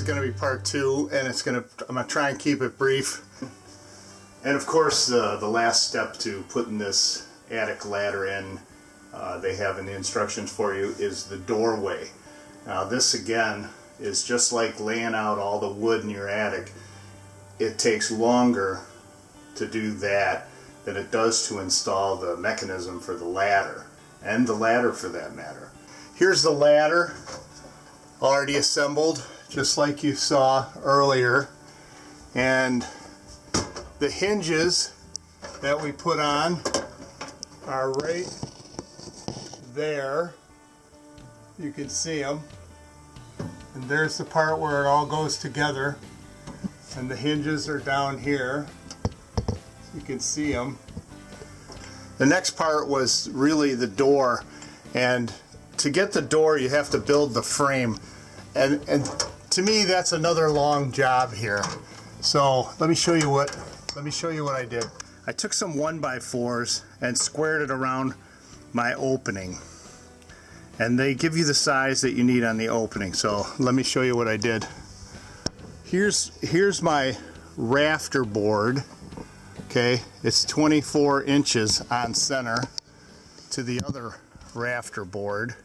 going to be part 2, and I'm going to try and keep it brief. And of course, the last step to putting this attic ladder in, they have in the instructions for you, is the doorway. Now this again is just like laying out all the wood in your attic. It takes longer to do that than it does to install the mechanism for the ladder, and the ladder for that matter. Here's the ladder already assembled, just like you saw earlier, and the hinges that we put on are right there. You can see them, and there's the part where it all goes together, and the hinges are down here. You can see them. The next part was really the door, and to get the door you have to build the frame, and to me that's another long job here. So let me show you what I did. I took some 1x4s and squared it around my opening, and they give you the size that you need on the opening. So let me show you what I did. Here's my rafter board. Okay, it's 24 inches on center to the other rafter board,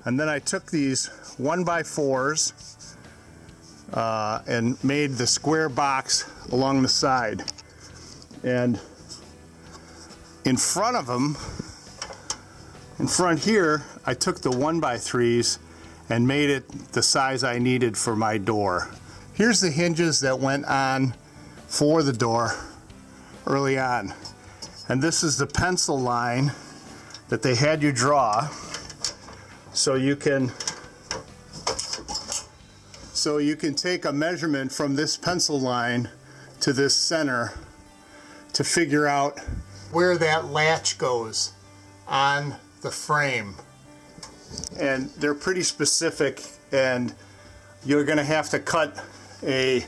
and then I took these 1x4s and made the square box along the side, and in front of them, in front here, I took the 1x3s and made it the size I needed for my door. Here's the hinges that went on for the door early on, and this is the pencil line that they had you draw, so you can take a measurement from this pencil line to this center to figure out where that latch goes on the frame. And they're pretty specific, and you're going to have to cut a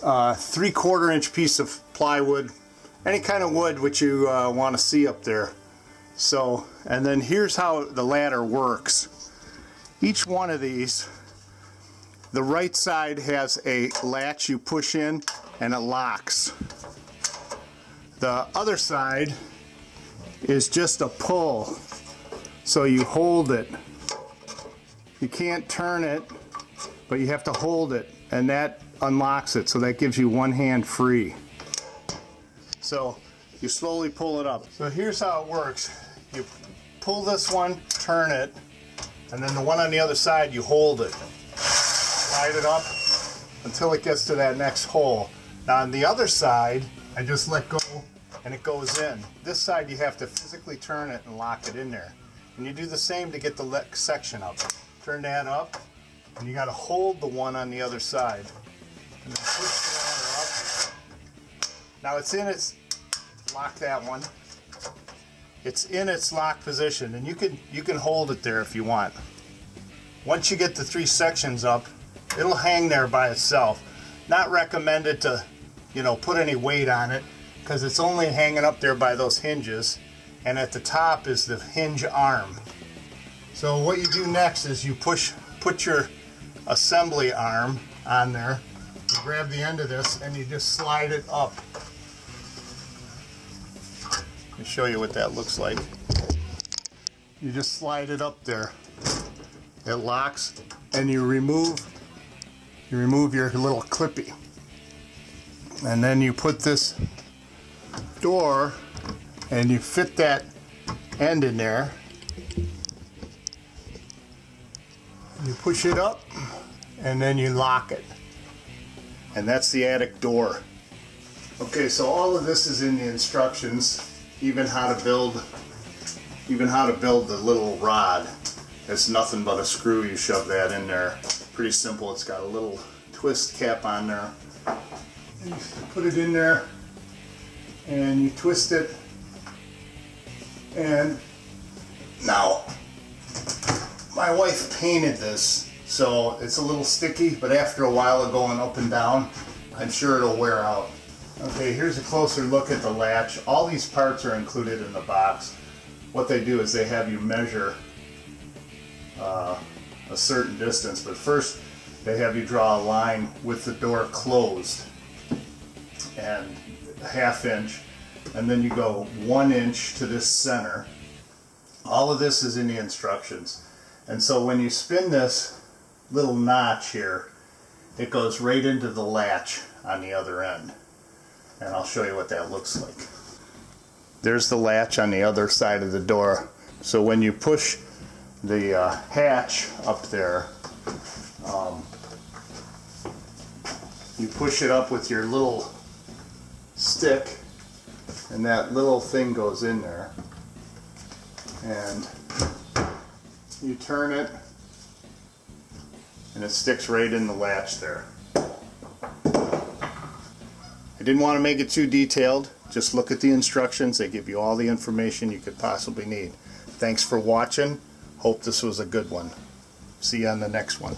3/4 inch piece of plywood, any kind of wood which you want to see up there. So, and then here's how the ladder works. Each one of these, the right side has a latch you push in and it locks. The other side is just a pull, so you hold it. You can't turn it, but you have to hold it, and that unlocks it, so that gives you one hand free. So you slowly pull it up. So here's how it works. You pull this one, turn it, and then the one on the other side you hold it. Slide it up until it gets to that next hole. Now on the other side, I just let go and it goes in. This side you have to physically turn it and lock it in there. And you do the same to get the section up. Turn that up, and you got to hold the one on the other side. And then push the ladder up. Now it's in its, lock that one. It's in its lock position, and you can hold it there if you want. Once you get the 3 sections up, it'll hang there by itself. Not recommended to, put any weight on it, because it's only hanging up there by those hinges, and at the top is the hinge arm. So what you do next is you put your assembly arm on there. You grab the end of this and you just slide it up. Let me show you what that looks like. You just slide it up there. It locks, and you remove your little clippy. And then you put this door and you fit that end in there. You push it up and then you lock it. And that's the attic door. Okay, so all of this is in the instructions, even how to build the little rod. It's nothing but a screw. You shove that in there. Pretty simple. It's got a little twist cap on there. And you put it in there and you twist it, and now my wife painted this, so it's a little sticky, but after a while of going up and down, I'm sure it'll wear out. Okay, here's a closer look at the latch. All these parts are included in the box. What they do is they have you measure a certain distance, but first they have you draw a line with the door closed and a 1/2 inch, and then you go 1 inch to this center. All of this is in the instructions. And so when you spin this little notch here, it goes right into the latch on the other end. And I'll show you what that looks like. There's the latch on the other side of the door. So when you push the hatch up there, you push it up with your little stick, and that little thing goes in there. And you turn it, and it sticks right in the latch there. I didn't want to make it too detailed. Just look at the instructions. They give you all the information you could possibly need. Thanks for watching. Hope this was a good one. See you on the next one.